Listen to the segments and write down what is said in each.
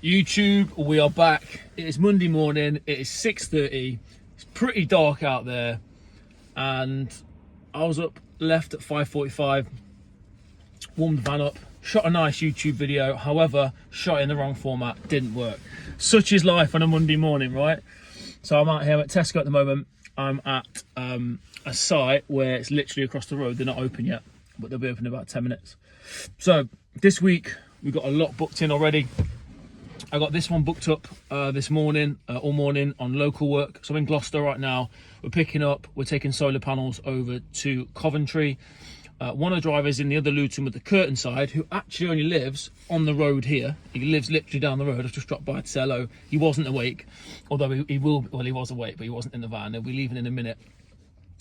YouTube, we are back. It is Monday morning, it is 6:30, it's pretty dark out there, and I was up, left at 5:45, warmed the van up, shot a nice YouTube video, however, shot in the wrong format, didn't work. Such is life on a Monday morning, right? So I'm out here at Tesco at the moment. I'm at a site where it's literally across the road. They're not open yet, but they'll be open in about 10 minutes. So this week, we've got a lot booked in already. I got this one booked up this morning, all morning on local work. So I'm in Gloucester right now. We're picking up, we're taking solar panels over to Coventry. One of the drivers in the other Luton with the curtain side, who actually only lives on the road here. He lives literally down the road. I've just dropped by to say hello. He wasn't awake, although he was awake, but he wasn't in the van. He'll be leaving in a minute.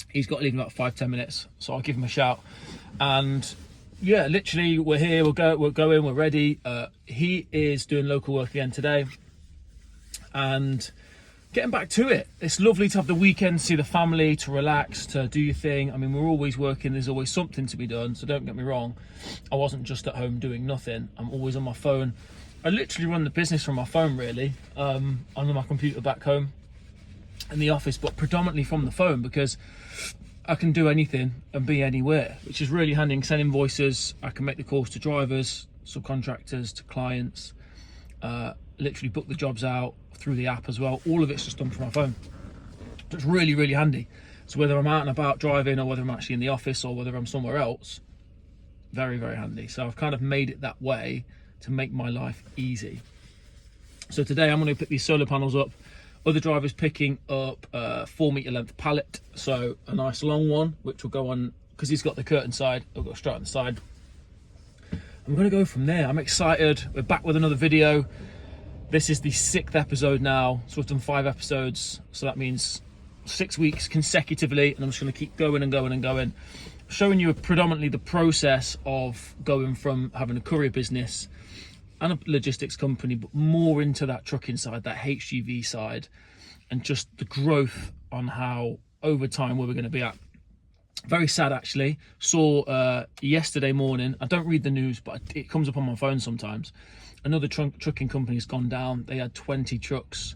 He's got to leave in about 5-10 minutes, so I'll give him a shout. And yeah, literally, we're here, we're going, we're ready. He is doing local work again today and getting back to it. It's lovely to have the weekend, see the family, to relax, to do your thing. I mean, we're always working, there's always something to be done, so don't get me wrong. I wasn't just at home doing nothing. I'm always on my phone. I literally run the business from my phone, really. I'm on my computer back home in the office, but predominantly from the phone, because I can do anything and be anywhere, which is really handy. I can send invoices, I can make the calls to drivers, subcontractors, to clients, literally book the jobs out through the app as well. All of it's just done from my phone. So it's really, really handy. So whether I'm out and about driving, or whether I'm actually in the office, or whether I'm somewhere else, very, very handy. So I've kind of made it that way to make my life easy. So today I'm going to put these solar panels up. Other drivers picking up a 4-meter length pallet, so a nice long one, which will go on, because he's got the curtain side, it'll go straight on the side. I'm going to go from there. I'm excited. We're back with another video. This is the 6th episode now, so we've done 5 episodes, so that means 6 weeks consecutively, and I'm just going to keep going and going and going, showing you predominantly the process of going from having a courier business and a logistics company, but more into that trucking side, that HGV side, and just the growth on how over time where we're going to be at. Very sad, actually. Saw yesterday morning, I don't read the news, but it comes up on my phone sometimes. Another trucking company's gone down. They had 20 trucks,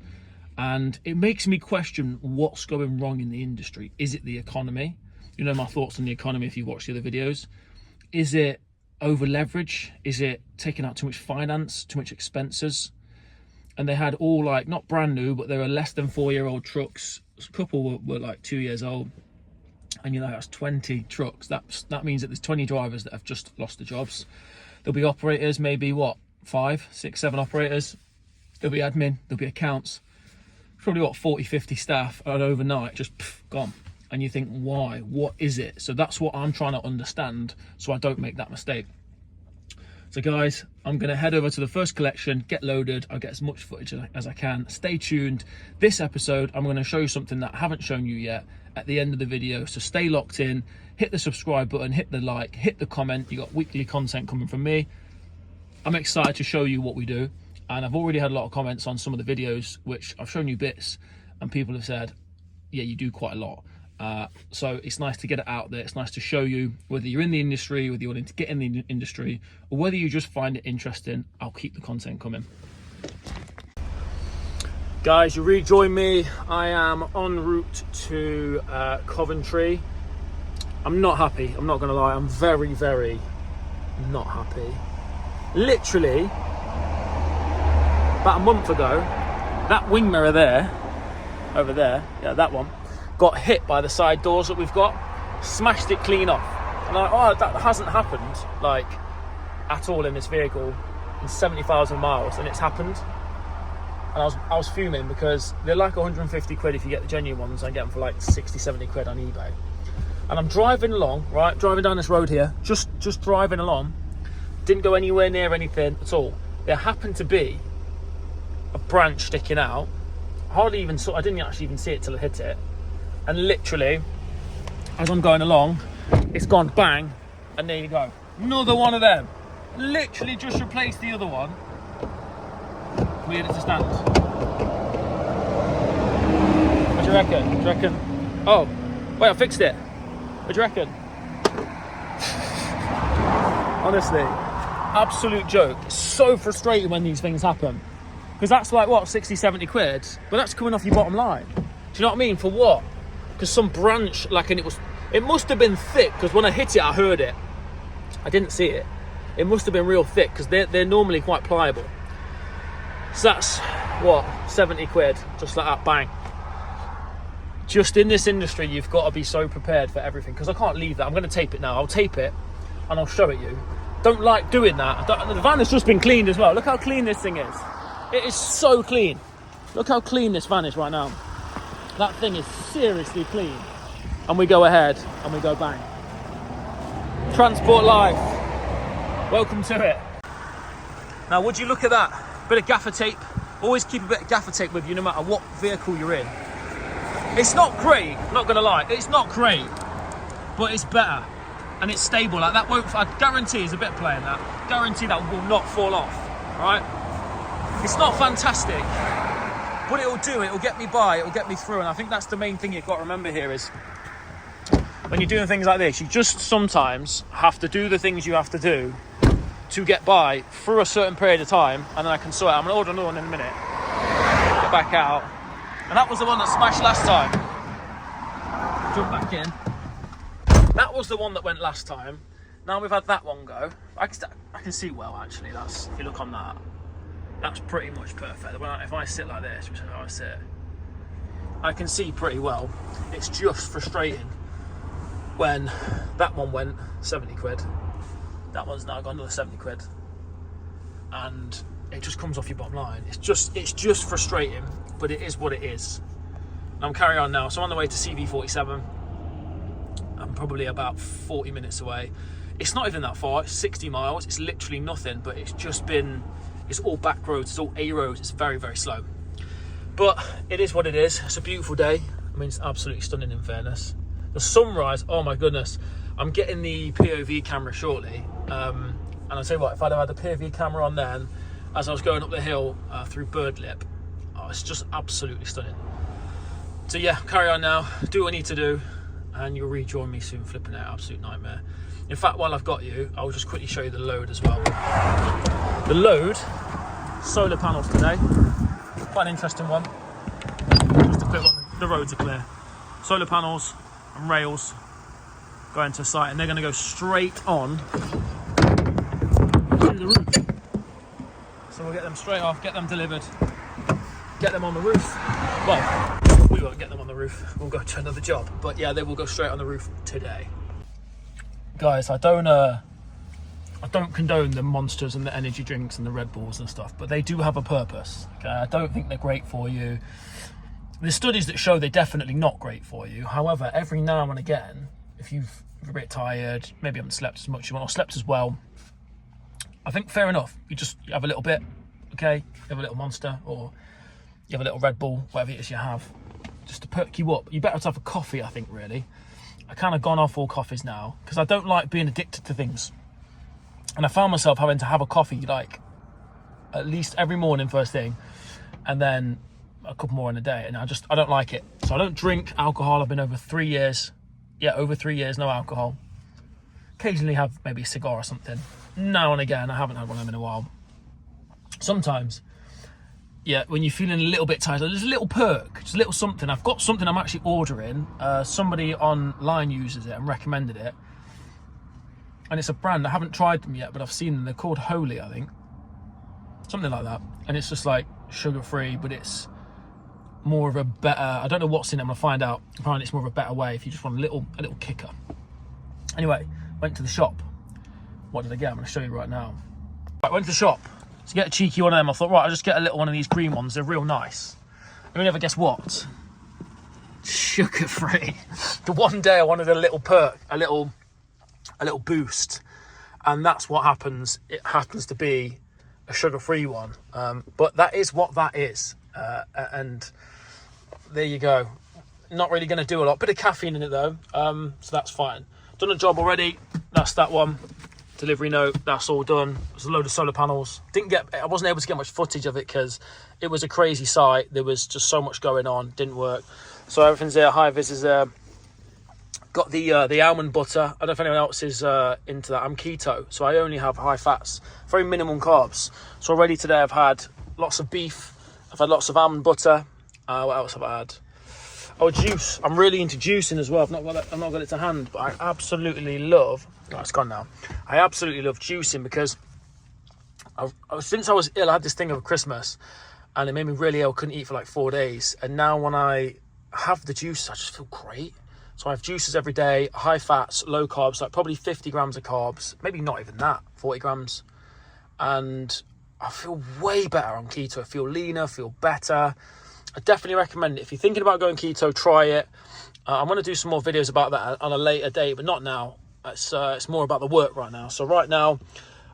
and it makes me question what's going wrong in the industry. Is it the economy? You know my thoughts on the economy if you watch the other videos. Is it over leverage? Is it taking out too much finance, too much expenses? And they had all, like, not brand new, but they were less than 4-year-old trucks. A couple were like 2 years old, and you know, that's 20 trucks. That means that there's 20 drivers that have just lost their jobs. There'll be operators, maybe what, 5, 6, 7 operators. There'll be admin, there'll be accounts, probably what, 40, 50 staff, and overnight just gone. And you think, why? What is it? So that's what I'm trying to understand, so I don't make that mistake. So guys, I'm going to head over to the first collection, get loaded. I'll get as much footage as I can. Stay tuned. This episode, I'm going to show you something that I haven't shown you yet at the end of the video. So stay locked in, hit the subscribe button, hit the like, hit the comment. You got weekly content coming from me. I'm excited to show you what we do. And I've already had a lot of comments on some of the videos, which I've shown you bits, and people have said, yeah, you do quite a lot. So it's nice to get it out there. It's nice to show you, whether you're in the industry, whether you're wanting to get in the industry, or whether you just find it interesting. I'll keep the content coming. Guys, you rejoin me. I am en route to Coventry. I'm not happy. I'm not going to lie. I'm very, very not happy. Literally, about a month ago, that wing mirror there, over there, yeah, that one, got hit by the side doors that we've got, smashed it clean off. And I'm like, oh, that hasn't happened, like, at all in this vehicle in 70,000 miles, and it's happened. And I was fuming, because they're like 150 quid if you get the genuine ones. I get them for like 60, 70 quid on eBay. And I'm driving along, right, driving down this road here, just driving along, didn't go anywhere near anything at all. There happened to be a branch sticking out, I didn't actually even see it till I hit it. And literally, as I'm going along, it's gone bang, and there you go. Another one of them. Literally just replaced the other one. We had it to stand. What do you reckon? Do you reckon? Oh, wait, I fixed it. What do you reckon? Honestly, absolute joke. It's so frustrating when these things happen. Because that's like, what, 60, 70 quid? But that's coming off your bottom line. Do you know what I mean? For what? Because some branch, like, and it must have been thick, because when I hit it, I heard it. I didn't see it. It must have been real thick, because they're normally quite pliable. So that's, what, 70 quid, just like that, bang. Just in this industry, you've got to be so prepared for everything, because I can't leave that. I'm going to tape it now. I'll tape it, and I'll show it you. Don't like doing that. The van has just been cleaned as well. Look how clean this thing is. It is so clean. Look how clean this van is right now. That thing is seriously clean. And we go ahead and we go bang. Transport life. Welcome to it. Now, would you look at that? Bit of gaffer tape. Always keep a bit of gaffer tape with you no matter what vehicle you're in. It's not great, not gonna lie. It's not great, but it's better. And it's stable. Like that won't, I guarantee, is a bit playing that. Guarantee that will not fall off, right? It's not fantastic, but it'll do. It'll get me by. It'll get me through. And I think that's the main thing you've got to remember here is when you're doing things like this, you just sometimes have to do the things you have to do to get by through a certain period of time. And then I can sort it. I'm going to order another one in a minute. Get back out. And that was the one that smashed last time. Jump back in. That was the one that went last time. Now we've had that one go. I can see well, actually. That's, if you look on that, that's pretty much perfect. If I sit like this, which is how I sit, I can see pretty well. It's just frustrating when that one went 70 quid. That one's now got another 70 quid. And it just comes off your bottom line. It's just frustrating, but it is what it is. And I'm carrying on now. So I'm on the way to CV47. I'm probably about 40 minutes away. It's not even that far. It's 60 miles. It's literally nothing, but it's all back roads. It's all A roads. It's very, very slow. But it is what it is. It's a beautiful day. I mean, it's absolutely stunning in fairness. The sunrise, oh my goodness. I'm getting the POV camera shortly. And I'll tell you what, if I'd have had the POV camera on then, as I was going up the hill through Birdlip, oh, it's just absolutely stunning. So yeah, carry on now. Do what I need to do. And you'll rejoin me soon, flipping out, absolute nightmare. In fact, while I've got you, I'll just quickly show you the load as well. The load, solar panels today. Quite an interesting one. Just a quick one, the roads are clear. Solar panels and rails going to site, and they're gonna go straight on to the roof. So we'll get them straight off, get them delivered, get them on the roof. Well, we won't get them on the roof, we'll go to another job, but yeah, they will go straight on the roof today. Guys, I don't condone the monsters and the energy drinks and the Red Bulls and stuff, but they do have a purpose. Okay, I don't think they're great for you. There's studies that show they're definitely not great for you. However, every now and again, if you're a bit tired, maybe haven't slept as much as you want or slept as well, I think fair enough. You have a little bit, okay? You have a little Monster or you have a little Red Bull, whatever it is you have, just to perk you up. You better have a coffee, I think, really. I kind of gone off all coffees now because I don't like being addicted to things. And I found myself having to have a coffee like at least every morning first thing, and then a couple more in a day. And I don't like it. So I don't drink alcohol. I've been over 3 years. Yeah, over 3 years, no alcohol. Occasionally have maybe a cigar or something. Now and again, I haven't had one of them in a while. Sometimes, yeah, when you're feeling a little bit tired, there's a little perk, just a little something. I've got something I'm actually ordering. Somebody online uses it and recommended it. And it's a brand, I haven't tried them yet, but I've seen them. They're called Holy, I think. Something like that. And it's just like sugar-free, but it's more of a better, I don't know what's in it, I'm gonna find out. Apparently it's more of a better way if you just want a little kicker. Anyway, went to the shop. What did I get? I'm gonna show you right now. Right, went to the shop to get a cheeky one of them. I thought, right, I'll just get a little one of these green ones. They're real nice. And you'll never guess what? Sugar-free. The one day I wanted a little perk, a little boost, and that's what happens. It happens to be a sugar-free one, but that is what that is, and there you go. Not really going to do a lot. Bit of caffeine in it though, so that's fine. Done a job already. That's that one. Delivery note, that's all done. There's a load of solar panels. I wasn't able to get much footage of it because it was a crazy site. There was just so much going on. Didn't work. So everything's there. High vis is there. Got the almond butter. I don't know if anyone else is into that. I'm keto, so I only have high fats, very minimum carbs. So already today I've had lots of beef. I've had lots of almond butter. What else have I had? Oh, juice. I'm really into juicing as well. I've not got it to hand, but I absolutely love. Oh, it's gone now. I absolutely love juicing because since I was ill, I had this thing over Christmas, and it made me really ill. Couldn't eat for like 4 days, and now when I have the juice, I just feel great. So I have juices every day, high fats, low carbs, like probably 50 grams of carbs, maybe not even that, 40 grams. And I feel way better on keto. I feel leaner, feel better. I definitely recommend it. If you're thinking about going keto, try it. I'm going to do some more videos about that on a later date, but not now. It's more about the work right now. So right now,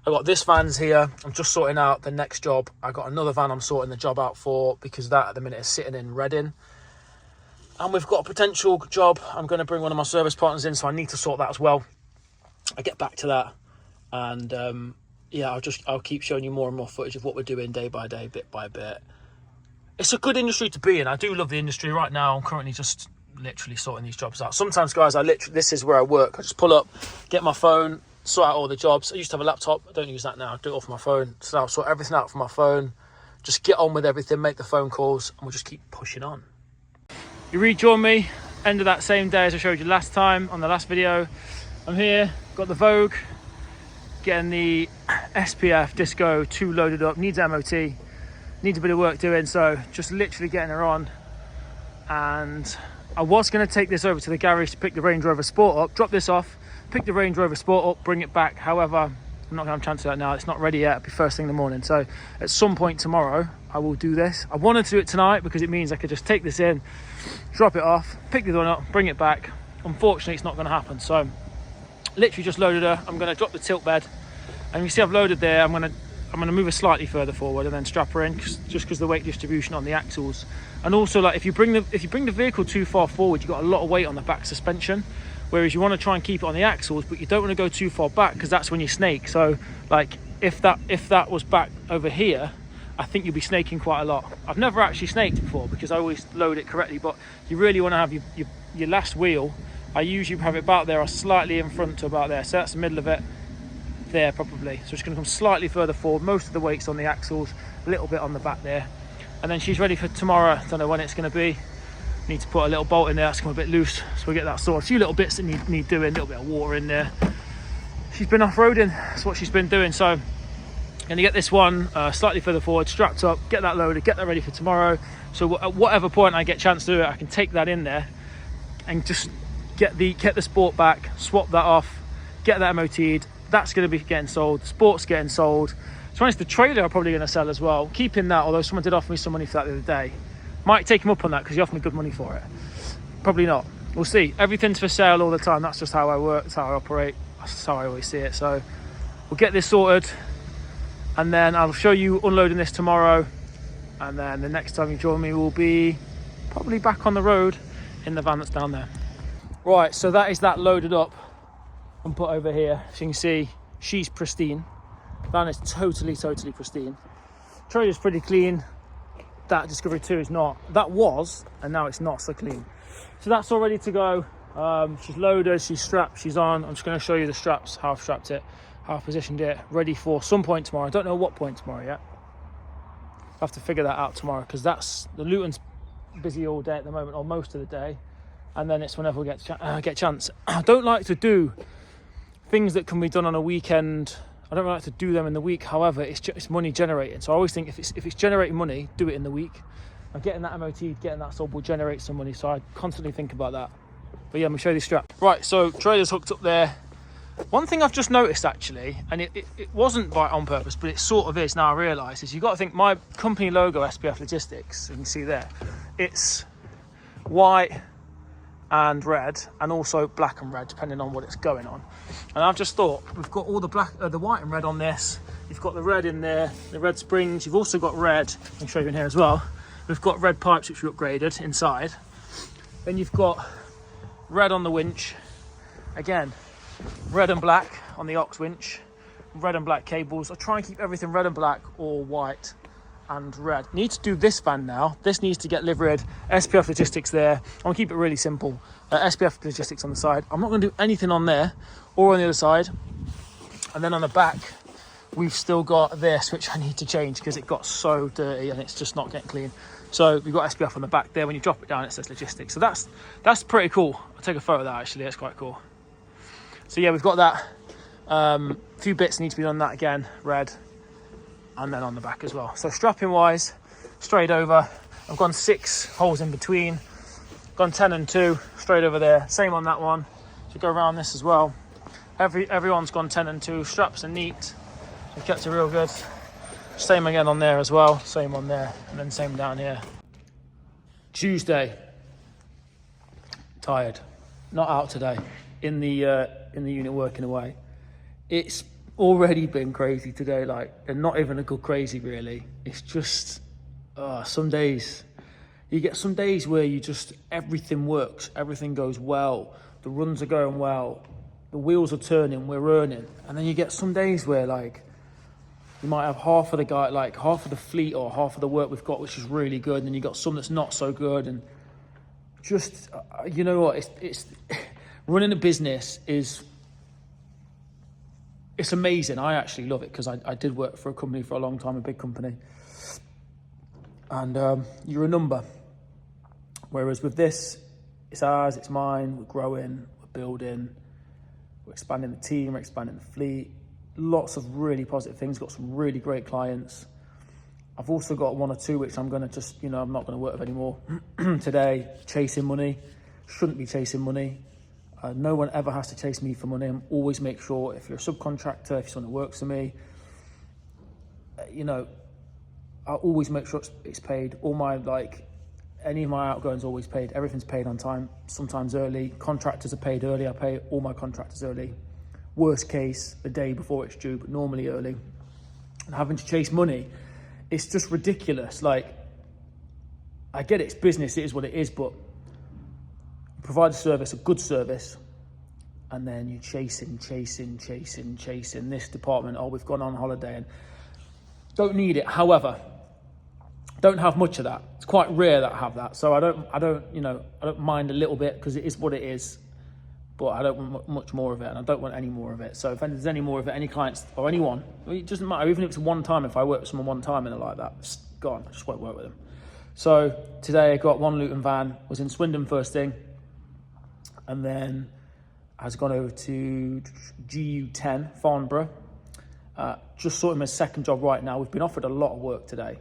I've got this van's here. I'm just sorting out the next job. I got another van I'm sorting the job out for, because that at the minute is sitting in Reading. And we've got a potential job. I'm going to bring one of my service partners in, so I need to sort that as well. I'll get back to that. And yeah, I'll keep showing you more and more footage of what we're doing day by day, bit by bit. It's a good industry to be in. I do love the industry. Right now, I'm currently just literally sorting these jobs out. Sometimes, guys, this is where I work. I just pull up, get my phone, sort out all the jobs. I used to have a laptop. I don't use that now. I do it off my phone. So I'll sort everything out from my phone. Just get on with everything, make the phone calls, and we'll just keep pushing on. You rejoin me, end of that same day as I showed you last time on the last video. I'm here, got the Vogue, getting the SPF Disco 2 loaded up, needs MOT, needs a bit of work doing, so just literally getting her on. And I was going to take this over to the garage to pick the Range Rover Sport up, drop this off, pick the Range Rover Sport up, bring it back. However, I'm not going to have a chance of that now. It's not ready yet. It'll be first thing in the morning. So at some point tomorrow, I will do this. I wanted to do it tonight because it means I could just take this in, drop it off, pick the other one up, bring it back. Unfortunately, it's not going to happen. So literally just loaded her. I'm going to drop the tilt bed. And you see I've loaded there. I'm going to move her slightly further forward and then strap her in, just because the weight distribution on the axles. And also, like, if you bring the vehicle too far forward, you've got a lot of weight on the back suspension. Whereas you want to try and keep it on the axles, but you don't want to go too far back, because that's when you snake. So like if that was back over here, I think you'll be snaking quite a lot. I've never actually snaked before because I always load it correctly, but you really want to have your last wheel. I usually have it about there or slightly in front to about there. So that's the middle of it there probably. So it's going to come slightly further forward. Most of the weight's on the axles, a little bit on the back there. And then she's ready for tomorrow. I don't know when it's going to be. Need to put a little bolt in there, that's come a bit loose, so we'll get that sorted. A few little bits that need doing, a little bit of water in there. She's been off-roading, that's what she's been doing. So I'm going to get this one slightly further forward, strapped up, get that loaded, get that ready for tomorrow. So at whatever point I get a chance to do it, I can take that in there and just get the Sport back, swap that off, get that MOT'd. That's going to be getting sold. The Sport's getting sold. To be honest, the trailer I'm probably going to sell as well. Keeping that, although someone did offer me some money for that the other day. Might take him up on that because he offered me good money for it. Probably not. We'll see. Everything's for sale all the time. That's just how I work. That's how I operate. That's how I always see it. So we'll get this sorted, and then I'll show you unloading this tomorrow. And then the next time you join me, we'll be probably back on the road in the van that's down there. Right, so that is that loaded up and put over here. So you can see she's pristine. Van is totally pristine. Trailer's pretty clean. That Discovery 2 is not. That was, and now it's not so clean. So that's all ready to go. She's loaded, she's strapped, she's on. I'm just going to show you the straps, how I've strapped it, how I've positioned it, ready for some point tomorrow. I don't know what point tomorrow yet. I'll have to figure that out tomorrow, because that's the Luton's busy all day at the moment, or most of the day, and then it's whenever we get a chance. I don't like to do things that can be done on a weekend. I don't like to do them in the week. However, it's money generating. So I always think if it's generating money, do it in the week. And getting that MOT, getting that sold will generate some money. So I constantly think about that. But yeah, I'm gonna show you the strap. Right, so trailer's hooked up there. One thing I've just noticed actually, and it wasn't on purpose, but it sort of is now I realise, is you've got to think my company logo, SPF Logistics, you can see there, it's white and red, and also black and red, depending on what it's going on. And I've just thought, we've got all the the white and red on this. You've got the red in there, the red springs. You've also got red. I can show you in here as well. We've got red pipes which we upgraded inside. Then you've got red on the winch. Again, red and black on the aux winch. Red and black cables. I try and keep everything red and black or white and red. Need to do this van now. This needs to get liveried. SPF Logistics there. I'm gonna keep it really simple. SPF Logistics on the side. I'm not gonna do anything on there or on the other side. And then on the back, we've still got this, which I need to change because it got so dirty and it's just not getting clean. So we've got SPF on the back there. When you drop it down, it says logistics. So that's pretty cool. I'll take a photo of that actually. That's quite cool. So yeah, we've got that. A few bits need to be done that again, red, and then on the back as well. So strapping wise, straight over. I've gone 6 holes in between. Gone 10 and 2 straight over there. Same on that one. So go around this as well. Everyone's gone 10 and 2. Straps are neat. We've kept it real good. Same again on there as well. Same on there, and then same down here. Tuesday. Tired. Not out today. In the unit working away. It's already been crazy today, like, and not even a good crazy really. It's just some days. You get some days where everything works, everything goes well, the runs are going well, the wheels are turning, we're earning. And then you get some days where like you might have half of the fleet or half of the work we've got, which is really good, and then you got some that's not so good. And just you know what, it's running a business it's amazing. I actually love it because I did work for a company for a long time, a big company, and you're a number. Whereas with this, it's ours, it's mine, we're growing, we're building, we're expanding the team, we're expanding the fleet. Lots of really positive things, got some really great clients. I've also got 1 or 2 which I'm going to I'm not going to work with anymore today. Chasing money, shouldn't be chasing money. No one ever has to chase me for money. I'm always make sure if you're a subcontractor, if someone works for me, I always make sure it's paid. All my any of my outgoings always paid. Everything's paid on time, sometimes early. Contractors are paid early. I pay all my contractors early. Worst case, the day before it's due, but normally early. And having to chase money, it's just ridiculous. Like, I get it, it's business, it is what it is, but provide a service, a good service, and then you're chasing this department. Oh, we've gone on holiday and don't need it. However, don't have much of that. It's quite rare that I have that. So I don't mind a little bit because it is what it is, but I don't want much more of it, and I don't want any more of it. So if there's any more of it, any clients or anyone, it doesn't matter. Even if it's one time, if I work with someone one time and they're like that, it's gone. I just won't work with them. So today I got 1 Luton van, was in Swindon first thing, and then has gone over to GU10, Farnborough. Just sorting my second job right now. We've been offered a lot of work today.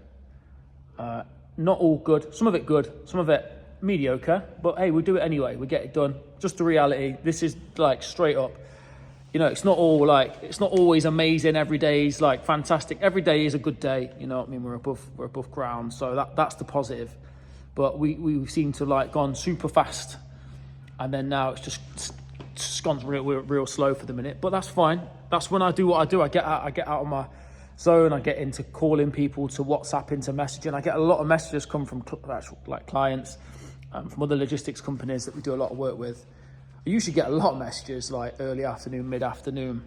Not all good, some of it good, some of it mediocre, but hey, we'll do it anyway. We get it done. Just the reality. This is like straight up. It's not always amazing. Every day is like fantastic. Every day is a good day. You know what I mean? We're above ground, so that's the positive. But we seem to gone super fast, and then now it's just gone real slow for the minute. But that's fine. That's when I do what I do. I get out of my zone. I get into calling people, to WhatsApping, to messaging. I get a lot of messages come from clients, from other logistics companies that we do a lot of work with. I usually get a lot of messages like early afternoon, mid-afternoon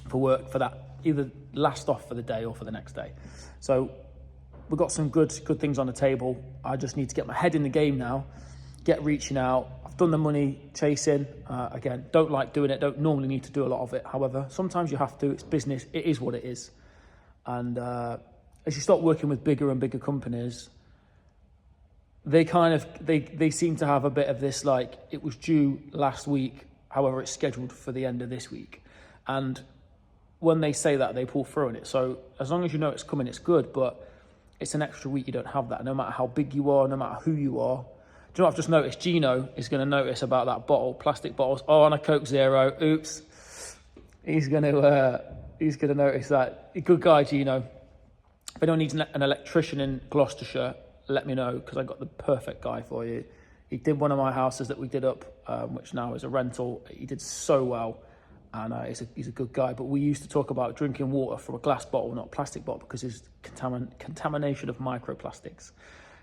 for work for that, either last off for the day or for the next day. So we've got some good things on the table. I just need to get my head in the game now, get reaching out. I've done the money chasing. Again, don't like doing it, don't normally need to do a lot of it. However, sometimes you have to. It's business. It is what it is. And as you start working with bigger and bigger companies, they seem to have a bit of this, like, it was due last week, however it's scheduled for the end of this week. And when they say that, they pull through on it. So as long as you know it's coming, it's good, but it's an extra week you don't have that. No matter how big you are, no matter who you are. Do you know what I've just noticed? Gino is going to notice about that bottle, plastic bottles. Oh, and a Coke Zero. Oops. He's going to notice that. Good guy, Gino. If anyone needs an electrician in Gloucestershire, let me know, because I got the perfect guy for you. He did one of my houses that we did up, which now is a rental. He did so well, and he's a good guy. But we used to talk about drinking water from a glass bottle, not a plastic bottle, because there's contamination of microplastics.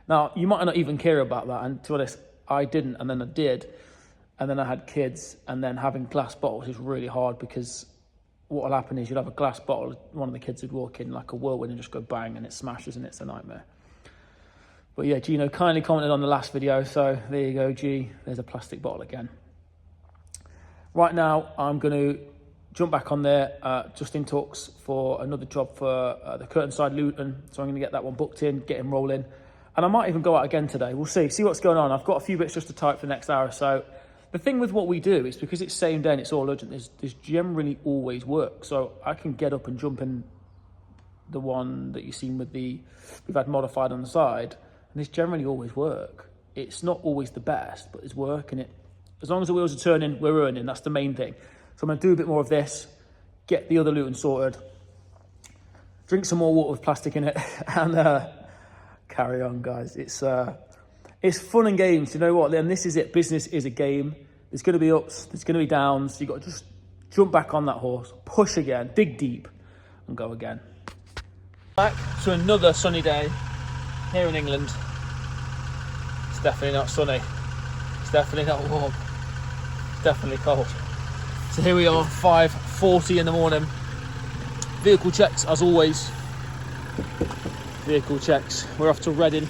Now, you might not even care about that, and to be honest, I didn't, and then I did, and then I had kids, and then having glass bottles is really hard, because what will happen is you'll have a glass bottle, one of the kids would walk in like a whirlwind and just go bang, and it smashes, and it's a nightmare. But yeah, Gino kindly commented on the last video, so there you go, G. There's a plastic bottle again. Right now, I'm going to jump back on there, just in talks for another job for the curtain side Luton. So I'm going to get that one booked in, get him rolling. And I might even go out again today. We'll see what's going on. I've got a few bits just to type for the next hour or so. The thing with what we do is because it's same day and it's all urgent, there's generally always work. So I can get up and jump in the one that you've seen with we've had modified on the side, and there's generally always work. It's not always the best, but there's work in it. As long as the wheels are turning, we're earning. That's the main thing. So I'm going to do a bit more of this, get the other Luton sorted, drink some more water with plastic in it, and carry on, guys. It's fun and games. You know what? And this is it. Business is a game. There's going to be ups. There's going to be downs. You've got to just jump back on that horse, push again, dig deep, and go again. Back to another sunny day here in England. It's definitely not sunny. It's definitely not warm. It's definitely cold. So here we are, 5:40 in the morning. Vehicle checks, as always. Vehicle checks. We're off to Reading,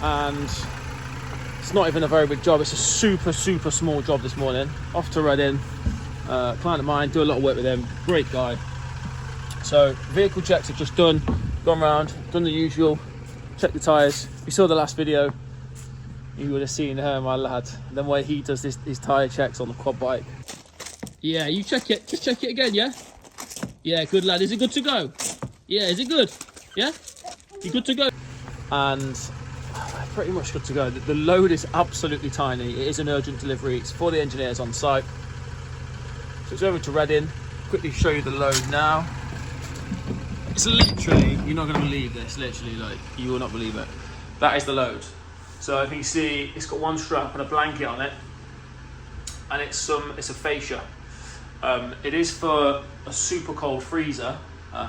and it's not even a very big job. It's a super small job this morning. Off to Reading. Client of mine, do a lot of work with him. Great guy. So vehicle checks are just done. Gone round, done the usual. Check the tyres. If you saw the last video, you would have seen my lad. The way he does his tyre checks on the quad bike. Yeah, you check it. Just check it again, yeah? Yeah, good lad. Is it good to go? Yeah, is it good? Yeah? You good to go? And pretty much good to go. The load is absolutely tiny. It is an urgent delivery. It's for the engineers on site. So it's over to Reading. Quickly show you the load now. It's literally, you're not going to believe this, literally, like, you will not believe it. That is the load. So if you see, it's got one strap and a blanket on it, and it's a fascia. It is for a super cold freezer,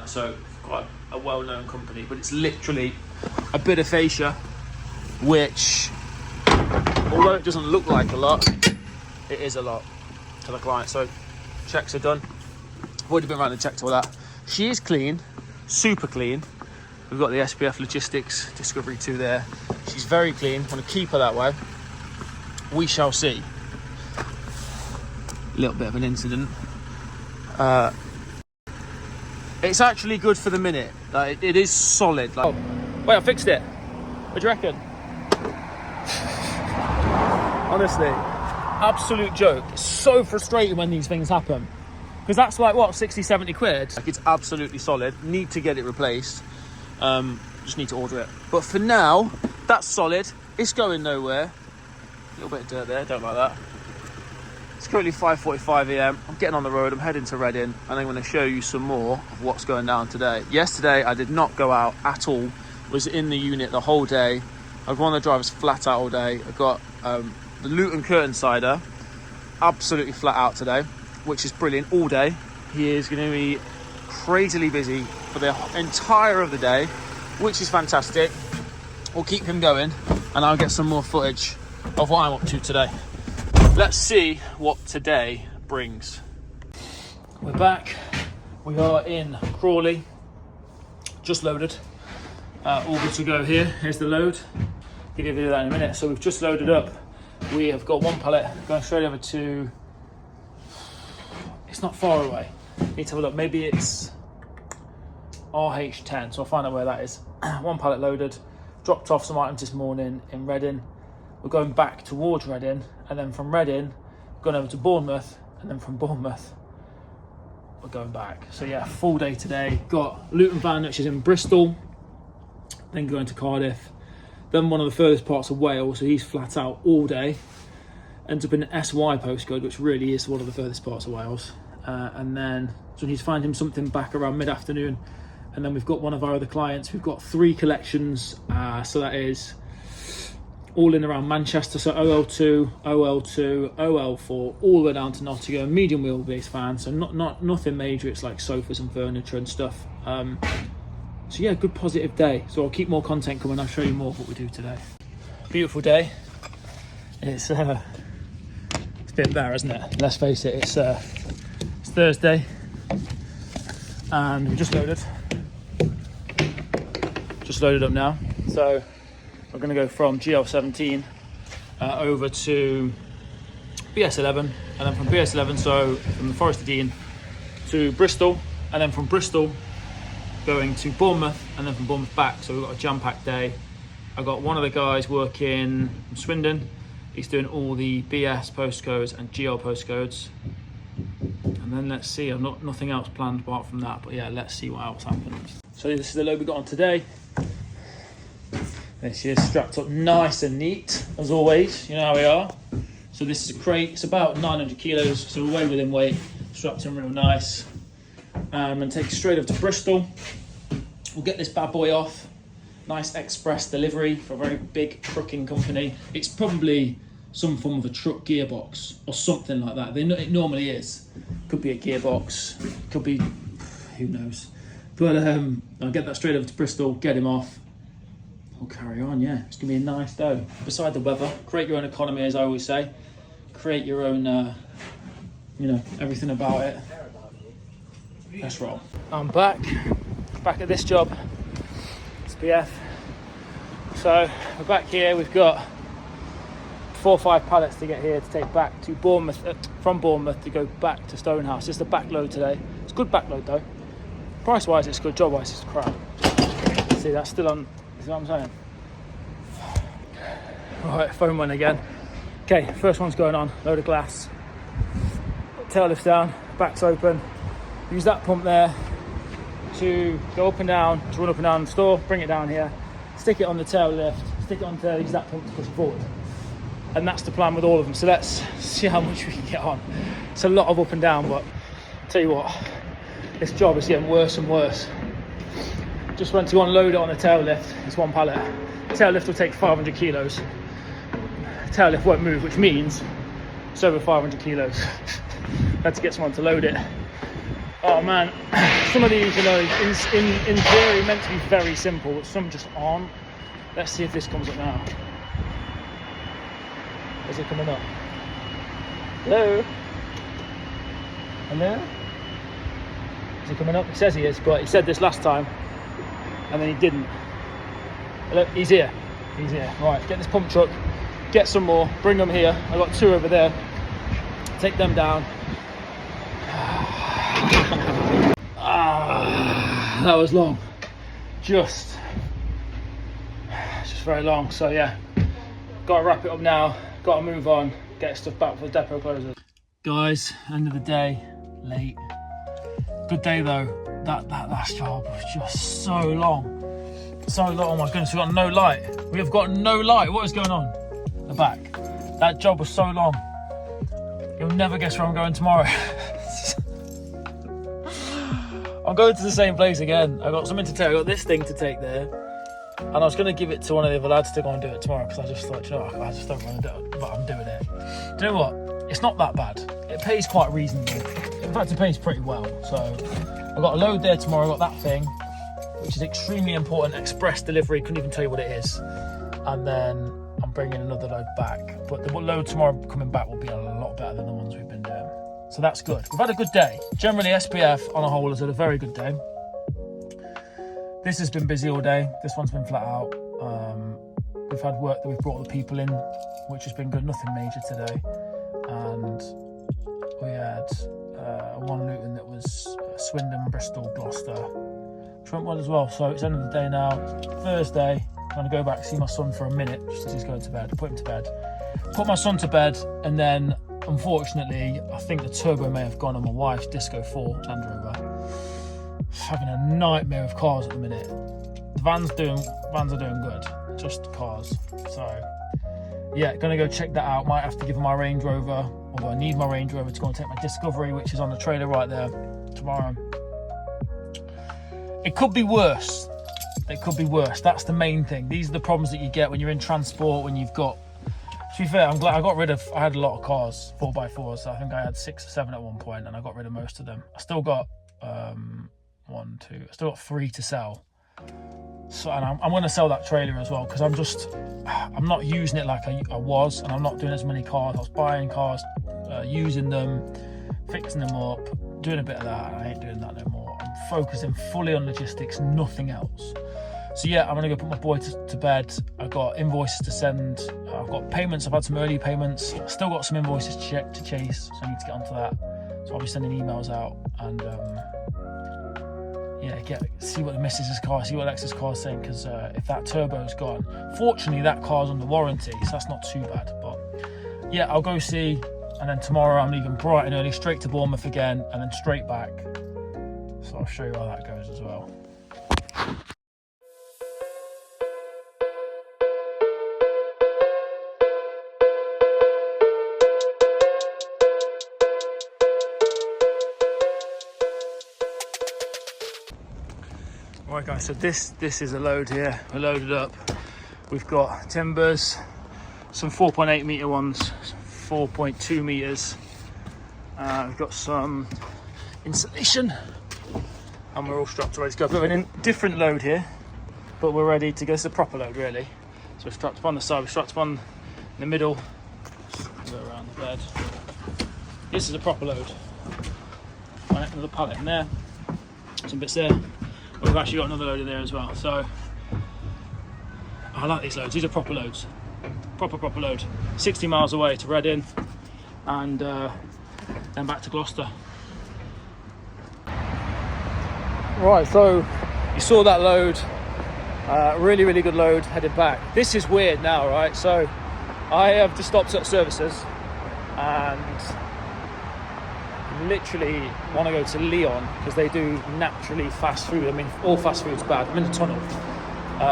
so quite a well-known company, but it's literally a bit of fascia, which, although it doesn't look like a lot, it is a lot to the client. So checks are done. I've already been around and checked all that. She is clean, super clean. We've got the SPF Logistics Discovery 2 there. She's very clean. Want to keep her that way. We shall see. A little bit of an incident. It's actually good for the minute. Like, it is solid. Like, wait, I fixed it. What do you reckon? Honestly, absolute joke. It's so frustrating when these things happen. Because that's like, what, 60, 70 quid? Like, it's absolutely solid. Need to get it replaced. Just need to order it. But for now, that's solid. It's going nowhere. A little bit of dirt there, don't like that. It's currently 5:45 a.m. I'm getting on the road. I'm heading to Reading, and I'm going to show you some more of what's going down today. Yesterday, I did not go out at all. Was in the unit the whole day. I had one of the drivers flat out all day. I got the Luton curtain sider absolutely flat out today, which is brilliant. All day he is going to be crazily busy for the entire of the day, which is fantastic. We'll keep him going, and I'll get some more footage of what I'm up to today. Let's see what today brings. We're back. We are in Crawley. Just loaded. All good to go here. Here's the load. Give you a video of that in a minute. So we've just loaded up. We have got one pallet going straight over to... It's not far away. Need to have a look. Maybe it's RH10. So I'll find out where that is. One pallet loaded. Dropped off some items this morning in Reading. We're going back towards Reading, and then from Reading, going over to Bournemouth, and then from Bournemouth, we're going back. So yeah, full day today. Got Luton van, which is in Bristol, then going to Cardiff, then one of the furthest parts of Wales, so he's flat out all day. Ends up in an SY postcode, which really is one of the furthest parts of Wales. And then, so he's find him something back around mid-afternoon. And then we've got one of our other clients. We've got 3 collections, so that is all in around Manchester, so OL2, OL2, OL4, all the way down to Nottingham, medium wheelbase van, so nothing major. It's like sofas and furniture and stuff. So yeah, good positive day. So I'll keep more content coming. I'll show you more of what we do today. Beautiful day. It's a bit bare, isn't it? Let's face it. It's Thursday, and we just loaded up now. So we're going to go from GL17 over to BS11, and then from BS11, so from the Forest of Dean, to Bristol, and then from Bristol going to Bournemouth, and then from Bournemouth back. So we've got a jam-packed day. I got one of the guys working from Swindon. He's doing all the BS postcodes and GL postcodes. And then let's see, I've nothing else planned apart from that, but yeah, let's see what else happens. So this is the load we got on today. This is strapped up nice and neat, as always, you know how we are. So this is a crate, it's about 900 kilos, so we're way within weight, strapped in real nice. I'm gonna take it straight over to Bristol. We'll get this bad boy off. Nice express delivery for a very big trucking company. It's probably some form of a truck gearbox or something like that. It normally is. Could be a gearbox, could be, who knows. But I'll get that straight over to Bristol, get him off. We'll carry on, yeah. It's gonna be a nice day. Beside the weather, create your own economy, as I always say. Create your own, you know, everything about it. Let's roll. I'm back at this job. It's BF. So we're back here. We've got 4 or 5 pallets to get here to take back to Bournemouth, from Bournemouth to go back to Stonehouse. It's the back load today. It's a good back load though. Price wise it's good, job wise it's crap. See, that's still on, is what I'm saying? Right, phone went again. Okay, first one's going on, load of glass. Tail lift down, back's open. Use that pump there to go up and down, to run up and down the store, bring it down here, stick it on the tail lift, stick it on there, use that pump to push it forward. And that's the plan with all of them. So let's see how much we can get on. It's a lot of up and down, but I'll tell you what, this job is getting worse and worse. Just went to unload it on a tail lift, it's 1 pallet. Tail lift will take 500 kilos. Tail lift won't move, which means it's over 500 kilos. Had to get someone to load it. Oh man, some of these, you know, in theory meant to be very simple, but some just aren't. Let's see if this comes up now. Is it coming up? Hello? Hello? Is it coming up? He says he is, but he said this last time, and then he didn't. Hello? He's here. He's here. Right, get this pump truck, get some more, bring them here. I've got 2 over there. Take them down. That was long. Just very long. So yeah, got to wrap it up now. Got to move on. Get stuff back for the depot closers. Guys, end of the day, late. Good day though. That last job was just so long. So long. Oh my goodness, we've got no light. We have got no light. What is going on? The back. That job was so long. You'll never guess where I'm going tomorrow. I'm going to the same place again. I got something to take. I got this thing to take there, and I was going to give it to one of the other lads to go and do it tomorrow because I just thought, you know, I just don't want to do it, but I'm doing it. Do you know what? It's not that bad. It pays quite reasonably. In fact, it pays pretty well. So I got a load there tomorrow. I got that thing, which is extremely important. Express delivery. Couldn't even tell you what it is. And then I'm bringing another load back. But the load tomorrow coming back will be a lot better than the ones we've been doing. So that's good. We've had a good day. Generally, SPF on a whole has had a very good day. This has been busy all day. This one's been flat out. We've had work that we've brought the people in, which has been good. Nothing major today. And we had one Luton that was Swindon, Bristol, Gloucester, Trent one as well. So it's end of the day now. Thursday. I'm going to go back and see my son for a minute, just as he's going to bed. Put him to bed. Put my son to bed, and then unfortunately, I think the turbo may have gone on my wife's Disco 4 Land Rover. Having a nightmare of cars at the minute. The vans are doing good, just cars. So yeah, gonna go check that out. Might have to give her my Range Rover, although I need my Range Rover to go and take my Discovery, which is on the trailer right there, tomorrow. It could be worse. It could be worse. That's the main thing. These are the problems that you get when you're in transport, when you've got. To be fair, I'm glad I had a lot of cars, 4x4s. I think I had 6 or 7 at one point, and I got rid of most of them. I still got I still got 3 to sell. So, and I'm going to sell that trailer as well, because I'm not using it like I was, and I'm not doing as many cars. I was buying cars, using them, fixing them up, doing a bit of that, and I ain't doing that no more. I'm focusing fully on logistics, nothing else. So yeah, I'm gonna go put my boy to bed. I've got invoices to send. I've got payments. I've had some early payments. Still got some invoices to chase, so I need to get onto that. So I'll be sending emails out and see what the missus's car, see what Alexa's car's saying, because if that turbo's gone, fortunately that car's under warranty, so that's not too bad. But yeah, I'll go see, and then tomorrow I'm leaving bright and early, straight to Bournemouth again, and then straight back. So I'll show you how that goes as well. Right guys, so this is a load here. We're loaded up. We've got timbers, some 4.8 metre ones, some 4.2 metres. We've got some insulation, and we're all strapped ready to go. We're in a different load here, but we're ready to go. This is a proper load really. So we're strapped up on the side, we're strapped up on in the middle, go around the bed. This is a proper load. Another pallet in there, some bits there. We've actually got another load in there as well. So I like these loads. These are proper loads. Proper load. 60 miles away to Reading, and then back to Gloucester. Right, so you saw that load. Really good load headed back. This is weird now, right? So I have just stopped at services and literally want to go to Leon because they do naturally fast food. I mean, all fast food's bad. I'm in the tunnel.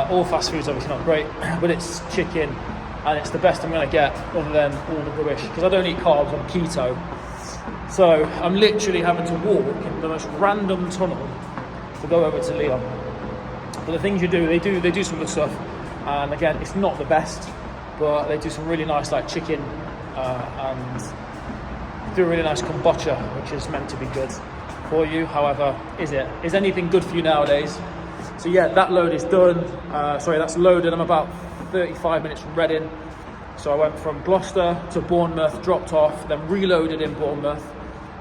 All fast food's obviously not great, but it's chicken and it's the best I'm going to get other than all the rubbish, because I don't eat carbs, I'm keto. So I'm literally having to walk in the most random tunnel to go over to Leon. But the things you do, they do some good stuff. And again, it's not the best, but they do some really nice like chicken and do a really nice kombucha, which is meant to be good for you. However, is anything good for you nowadays? So yeah, that load is done. That's loaded. I'm about 35 minutes from Reading. So I went from Gloucester to Bournemouth, dropped off, then reloaded in Bournemouth,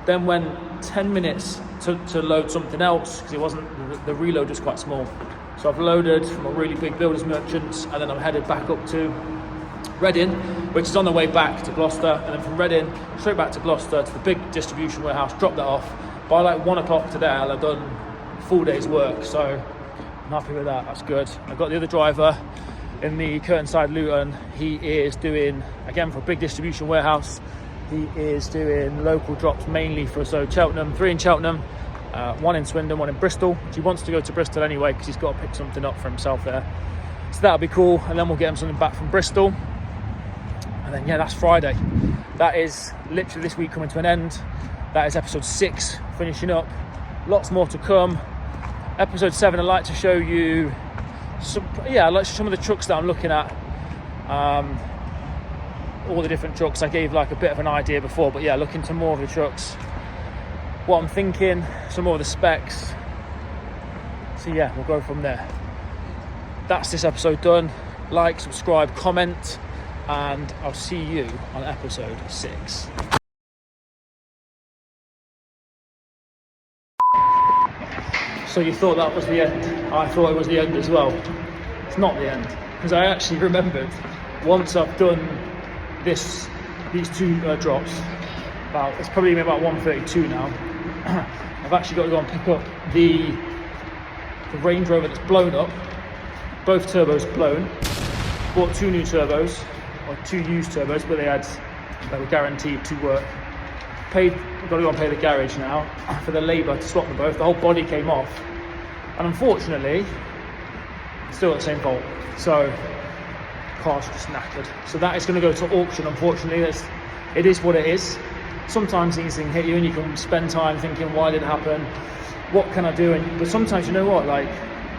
then went 10 minutes to load something else because it wasn't, the reload was quite small. So I've loaded from a really big builders merchants, and then I'm headed back up to Reading, which is on the way back to Gloucester, and then from Reading straight back to Gloucester to the big distribution warehouse, drop that off. By like 1 o'clock today I'll have done a full day's work, so I'm happy with that. That's good. I've got the other driver in the Curtainside Luton. He is doing, again for a big distribution warehouse, he is doing local drops mainly for Cheltenham, 3 in Cheltenham, 1 in Swindon, 1 in Bristol, which he wants to go to Bristol anyway because he's got to pick something up for himself there. So that'll be cool, and then we'll get him something back from Bristol. And then yeah, that's Friday. That is literally this week coming to an end. That is episode 6 finishing up. Lots more to come. Episode 7, I'd like to show you some of the trucks that I'm looking at. All the different trucks. I gave like a bit of an idea before, but yeah, look into more of the trucks. What I'm thinking, some more of the specs. So yeah, we'll go from there. That's this episode done. Like, subscribe, comment, and I'll see you on episode 6. So you thought that was the end. I thought it was the end as well. It's not the end, because I actually remembered once I've done these 2 drops, it's probably been about 1:32 now. I've actually got to go and pick up the Range Rover that's blown up. Both turbos blown. Bought 2 new turbos, or 2 used turbos, but they were guaranteed to work. Got to go and pay the garage now for the labour to swap them both. The whole body came off, and unfortunately, still at the same fault. So, car's just knackered. So that is going to go to auction. Unfortunately, it is what it is. Sometimes these things hit you, and you can spend time thinking, "Why did it happen? What can I do?" But sometimes, you know what? Like,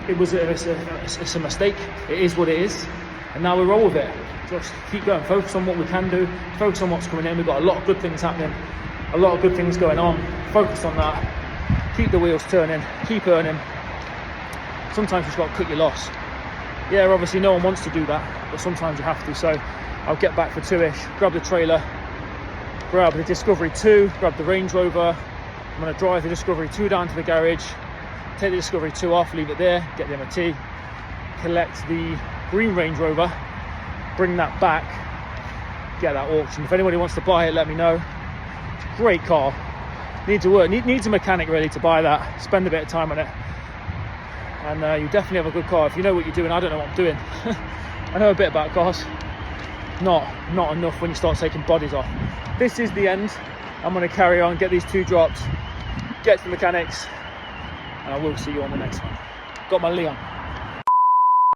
it's a mistake. It is what it is, and now we roll with it. Just keep going. Focus on what we can do. Focus on what's coming in. We've got a lot of good things happening. A lot of good things going on. Focus on that. Keep the wheels turning. Keep earning. Sometimes you've got to cut your loss. Yeah, obviously no one wants to do that, but sometimes you have to. So I'll get back for 2ish, grab the trailer, grab the Discovery 2, grab the Range Rover. I'm going to drive the Discovery 2 down to the garage, take the Discovery 2 off, leave it there, get the MOT, collect the green Range Rover, bring that back, get that auction. If anybody wants to buy it, let me know. Great car. needs a work, needs a mechanic really to buy that, spend a bit of time on it, and you definitely have a good car if you know what you're doing. I don't know what I'm doing. I know a bit about cars, not enough when you start taking bodies off. This is the end. I'm going to carry on, get these 2 dropped, get to the mechanics, and I will see you on the next one. Got my Leon.